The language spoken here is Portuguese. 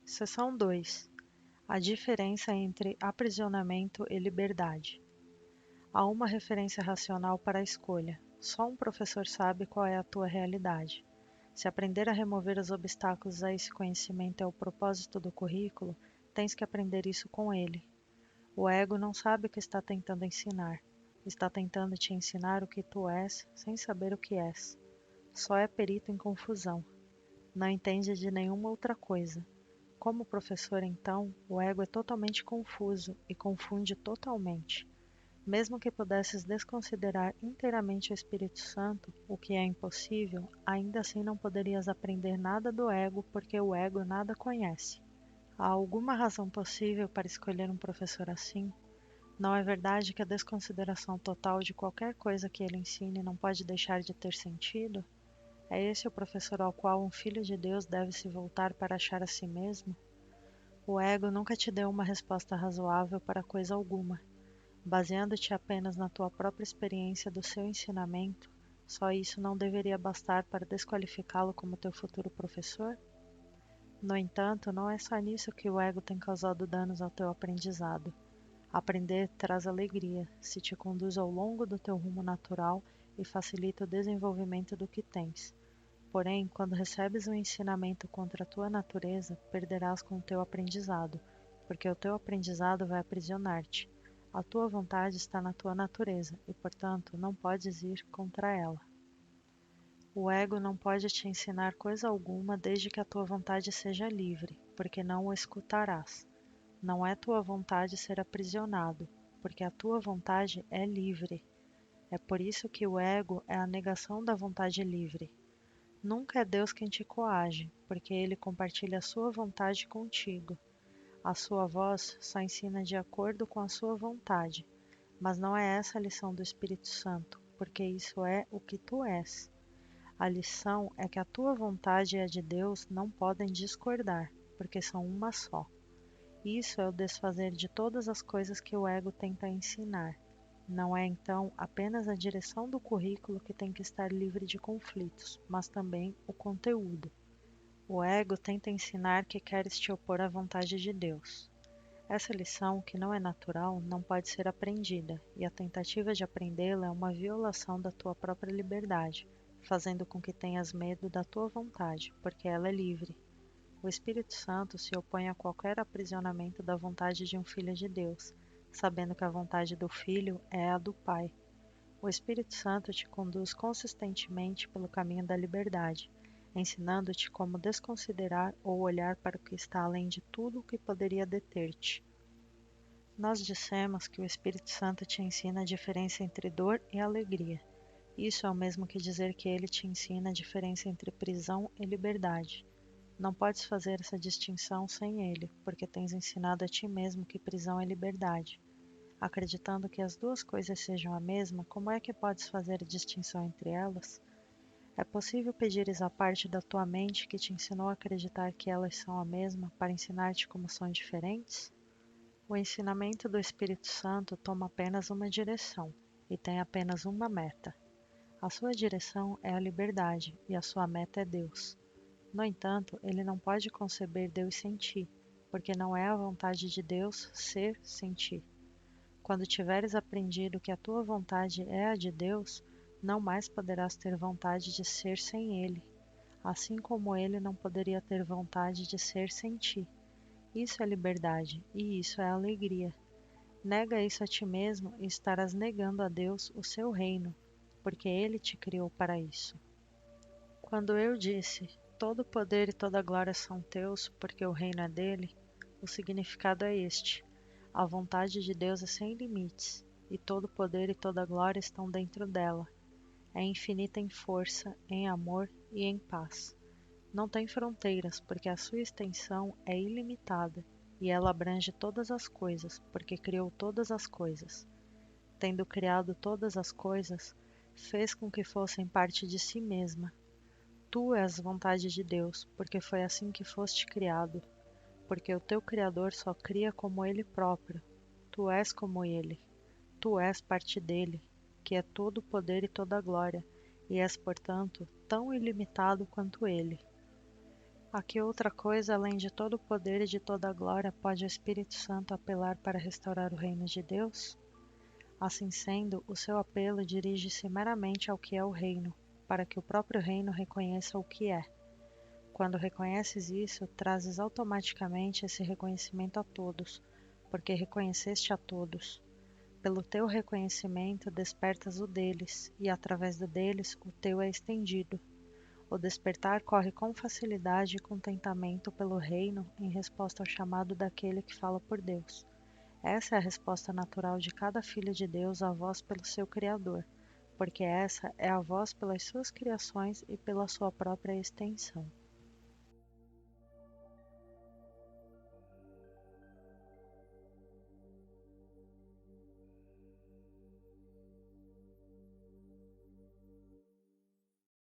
Seção 2. A diferença entre aprisionamento e liberdade. Há uma referência racional para a escolha. Só um professor sabe qual é a tua realidade. Se aprender a remover os obstáculos a esse conhecimento é o propósito do currículo, tens que aprender isso com ele. O ego não sabe o que está tentando ensinar. Está tentando te ensinar o que tu és, sem saber o que és. Só é perito em confusão. Não entende de nenhuma outra coisa. Como professor, então, o ego é totalmente confuso e confunde totalmente. Mesmo que pudesses desconsiderar inteiramente o Espírito Santo, o que é impossível, ainda assim não poderias aprender nada do ego, porque o ego nada conhece. Há alguma razão possível para escolher um professor assim? Não é verdade que a desconsideração total de qualquer coisa que ele ensine não pode deixar de ter sentido? É esse o professor ao qual um filho de Deus deve se voltar para achar a si mesmo? O ego nunca te deu uma resposta razoável para coisa alguma. Baseando-te apenas na tua própria experiência do seu ensinamento, só isso não deveria bastar para desqualificá-lo como teu futuro professor? No entanto, não é só nisso que o ego tem causado danos ao teu aprendizado. Aprender traz alegria, se te conduz ao longo do teu rumo natural e facilita o desenvolvimento do que tens. Porém, quando recebes um ensinamento contra a tua natureza, perderás com o teu aprendizado, porque o teu aprendizado vai aprisionar-te. A tua vontade está na tua natureza e, portanto, não podes ir contra ela. O ego não pode te ensinar coisa alguma desde que a tua vontade seja livre, porque não o escutarás. Não é tua vontade ser aprisionado, porque a tua vontade é livre. É por isso que o ego é a negação da vontade livre. Nunca é Deus quem te coage, porque ele compartilha a sua vontade contigo. A sua voz só ensina de acordo com a sua vontade, mas não é essa a lição do Espírito Santo, porque isso é o que tu és. A lição é que a tua vontade e a de Deus não podem discordar, porque são uma só. Isso é o desfazer de todas as coisas que o ego tenta ensinar. Não é então apenas a direção do currículo que tem que estar livre de conflitos, mas também o conteúdo. O ego tenta ensinar que queres te opor à vontade de Deus. Essa lição, que não é natural, não pode ser aprendida, e a tentativa de aprendê-la é uma violação da tua própria liberdade, fazendo com que tenhas medo da tua vontade, porque ela é livre. O Espírito Santo se opõe a qualquer aprisionamento da vontade de um filho de Deus, sabendo que a vontade do filho é a do Pai. O Espírito Santo te conduz consistentemente pelo caminho da liberdade, ensinando-te como desconsiderar ou olhar para o que está além de tudo o que poderia deter-te. Nós dissemos que o Espírito Santo te ensina a diferença entre dor e alegria. Isso é o mesmo que dizer que ele te ensina a diferença entre prisão e liberdade. Não podes fazer essa distinção sem ele, porque tens ensinado a ti mesmo que prisão é liberdade. Acreditando que as duas coisas sejam a mesma, como é que podes fazer a distinção entre elas? É possível pedires a parte da tua mente que te ensinou a acreditar que elas são a mesma para ensinar-te como são diferentes? O ensinamento do Espírito Santo toma apenas uma direção e tem apenas uma meta. A sua direção é a liberdade e a sua meta é Deus. No entanto, ele não pode conceber Deus sem ti, porque não é a vontade de Deus ser sem ti. Quando tiveres aprendido que a tua vontade é a de Deus, não mais poderás ter vontade de ser sem Ele, assim como Ele não poderia ter vontade de ser sem ti. Isso é liberdade, e isso é alegria. Nega isso a ti mesmo e estarás negando a Deus o seu reino, porque Ele te criou para isso. Quando eu disse, todo poder e toda glória são teus, porque o reino é dele, o significado é este. A vontade de Deus é sem limites, e todo poder e toda glória estão dentro dela. É infinita em força, em amor e em paz. Não tem fronteiras, porque a sua extensão é ilimitada, e ela abrange todas as coisas, porque criou todas as coisas. Tendo criado todas as coisas, fez com que fossem parte de si mesma. Tu és vontade de Deus, porque foi assim que foste criado, porque o teu Criador só cria como Ele próprio. Tu és como Ele, tu és parte dele, que é todo o poder e toda a glória, e és, portanto, tão ilimitado quanto Ele. A que outra coisa, além de todo o poder e de toda a glória, pode o Espírito Santo apelar para restaurar o reino de Deus? Assim sendo, o seu apelo dirige-se meramente ao que é o reino, para que o próprio reino reconheça o que é. Quando reconheces isso, trazes automaticamente esse reconhecimento a todos, porque reconheceste a todos. Pelo teu reconhecimento, despertas o deles, e através do deles, o teu é estendido. O despertar corre com facilidade e contentamento pelo reino em resposta ao chamado daquele que fala por Deus. Essa é a resposta natural de cada filho de Deus à voz pelo seu Criador, porque essa é a voz pelas suas criações e pela sua própria extensão.